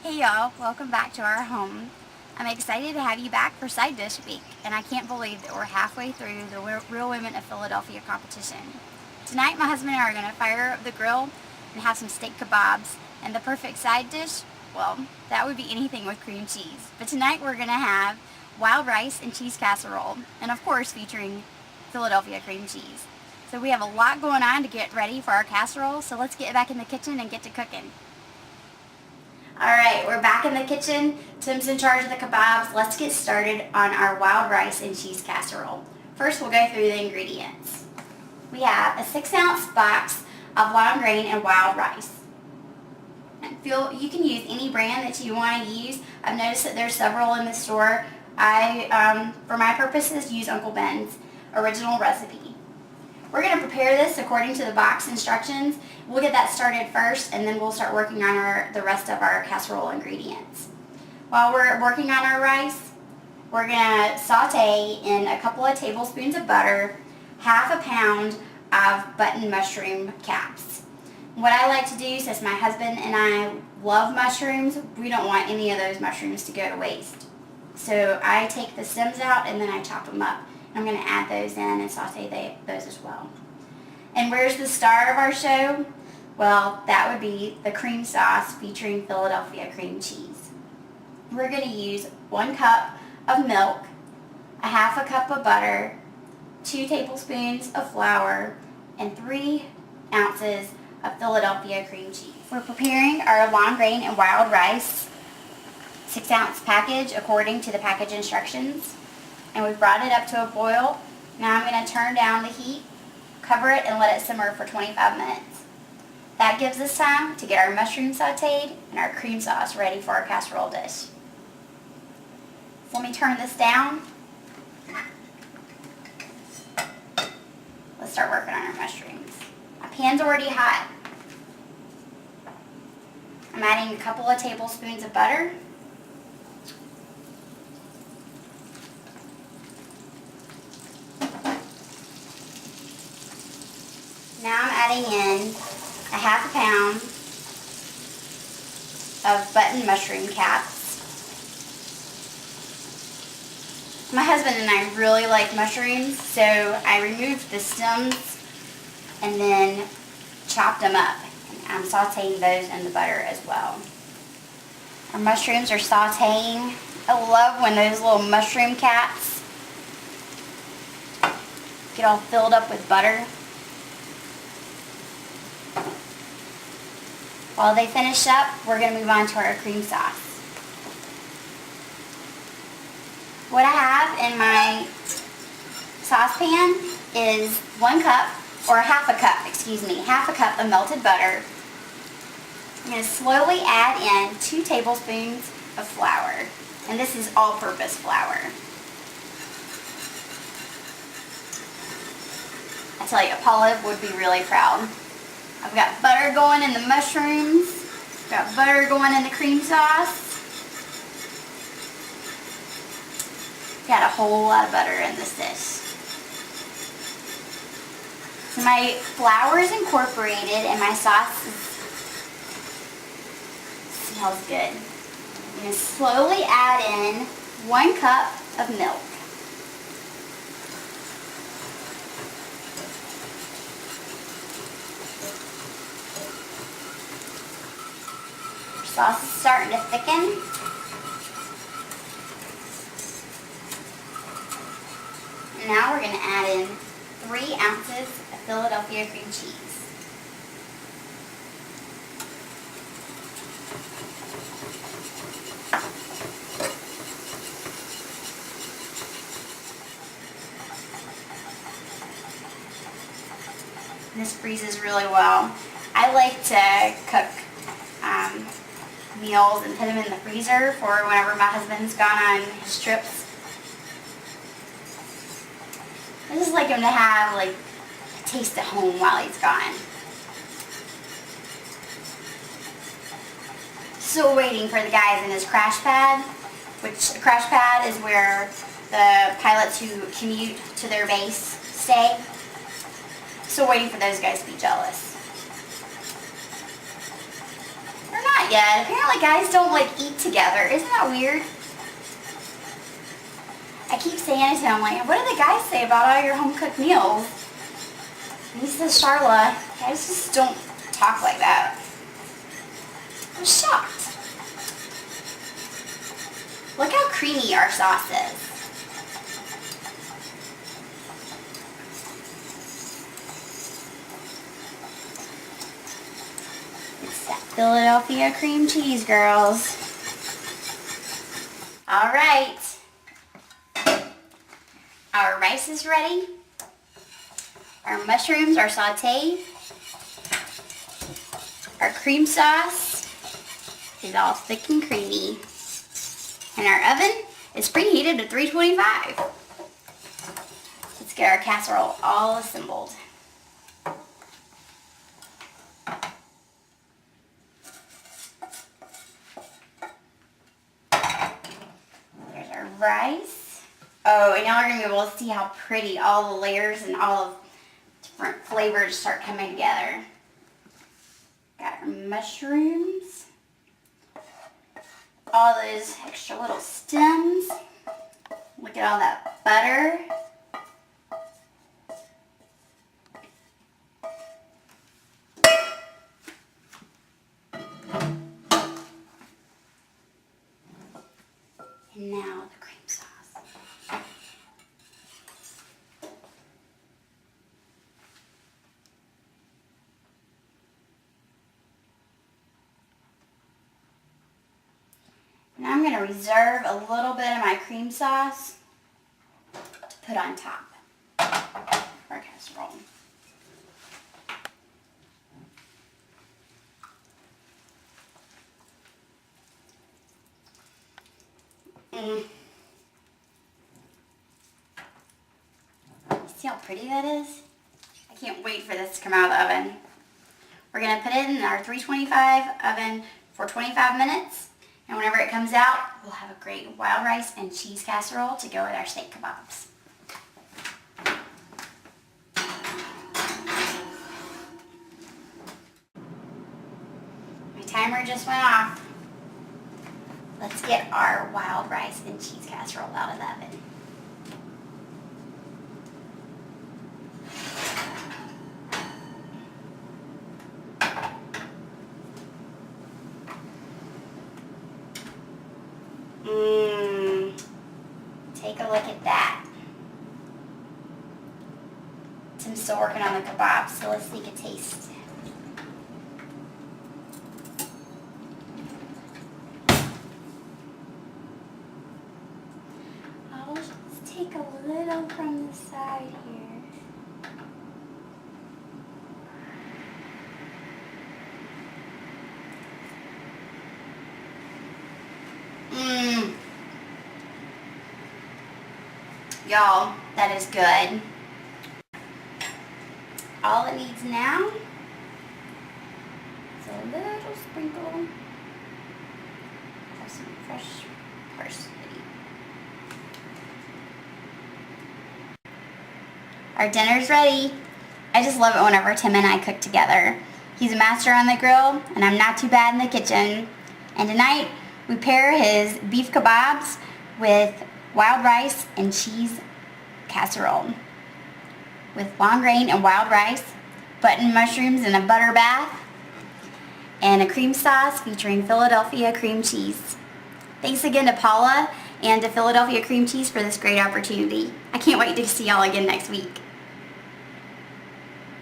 Hey y'all, welcome back to our home. I'm excited to have you back for Side Dish Week, and I can't believe that we're halfway through the Real Women of Philadelphia competition. Tonight my husband and I are going to fire up the grill and have some steak kebabs, and the perfect side dish, well, that would be anything with cream cheese. But tonight we're going to have wild rice and cheese casserole, and of course featuring Philadelphia cream cheese. So we have a lot going on to get ready for our casserole, so let's get back in the kitchen and get to cooking. Alright, we're back in the kitchen. Tim's in charge of the kebabs. Let's get started on our wild rice and cheese casserole. First, we'll go through the ingredients. We have a 6-ounce box of long grain and wild rice. And you can use any brand that you want to use. I've noticed that there's several in the store. I, for my purposes, use Uncle Ben's original recipe. We're going to prepare this according to the box instructions. We'll get that started first, and then we'll start working on the rest of our casserole ingredients. While we're working on our rice, we're going to saute in a couple of tablespoons of butter, half a pound of button mushroom caps. What I like to do, since my husband and I love mushrooms, we don't want any of those mushrooms to go to waste. So I take the stems out and then I chop them up. I'm going to add those in and saute those as well. And where's the star of our show? Well, that would be the cream sauce featuring Philadelphia cream cheese. We're going to use 1 cup of milk, a half a cup of butter, 2 tablespoons of flour, and 3 ounces of Philadelphia cream cheese. We're preparing our long grain and wild rice 6-ounce package according to the package instructions. And we've brought it up to a boil. Now I'm going to turn down the heat, cover it, and let it simmer for 25 minutes. That gives us time to get our mushrooms sauteed and our cream sauce ready for our casserole dish. So let me turn this down. Let's start working on our mushrooms. My pan's already hot. I'm adding a couple of tablespoons of butter. Now I'm adding in a half a pound of button mushroom caps. My husband and I really like mushrooms, so I removed the stems and then chopped them up. And I'm sauteing those in the butter as well. Our mushrooms are sauteing. I love when those little mushroom caps get all filled up with butter. While they finish up, we're going to move on to our cream sauce. What I have in my saucepan is 1 cup, or half a cup of melted butter. I'm going to slowly add in 2 tablespoons of flour, and this is all-purpose flour. I tell you, Paula would be really proud. I've got butter going in the mushrooms, got butter going in the cream sauce. Got a whole lot of butter in this dish. So my flour is incorporated and my sauce smells good. I'm going to slowly add in 1 cup of milk. Sauce is starting to thicken. And now we're going to add in 3 ounces of Philadelphia cream cheese. And this freezes really well. I like to cook meals and put them in the freezer for whenever my husband's gone on his trips. I just like him to have like a taste of home while he's gone. Still waiting for the guys in his crash pad, which the crash pad is where the pilots who commute to their base stay. Still waiting for those guys to be jealous. Or not yet. Apparently guys don't like eat together. Isn't that weird? I keep saying it to him, like, what do the guys say about all your home cooked meals? And he says, Charla, guys just don't talk like that. I was shocked. Look how creamy our sauce is. It's that Philadelphia cream cheese, girls. All right. Our rice is ready. Our mushrooms are sauteed. Our cream sauce is all thick and creamy. And our oven is preheated to 325. Let's get our casserole all assembled. There's our rice. Oh, and y'all are going to be able to see how pretty all the layers and all of different flavors start coming together. Got our mushrooms. All those extra little stems. Look at all that butter. And now the cream sauce. Now I'm going to reserve a little bit of my cream sauce to put on top of our casserole. See how pretty that is? I can't wait for this to come out of the oven. We're going to put it in our 325 oven for 25 minutes. And whenever it comes out, we'll have a great wild rice and cheese casserole to go with our steak kebabs. My timer just went off. Let's get our wild rice and cheese casserole out of the oven. Take a look at that. Tim's still working on the kebabs, so let's take a taste. I'll just take a little from the side here. Y'all, that is good. All it needs now is a little sprinkle of some fresh parsley. Our dinner's ready. I just love it whenever Tim and I cook together. He's a master on the grill, and I'm not too bad in the kitchen. And tonight, we pair his beef kebabs with wild rice and cheese casserole with long grain and wild rice, button mushrooms in a butter bath, and a cream sauce featuring Philadelphia cream cheese. Thanks again to Paula and to Philadelphia cream cheese for this great opportunity. I can't wait to see y'all again next week.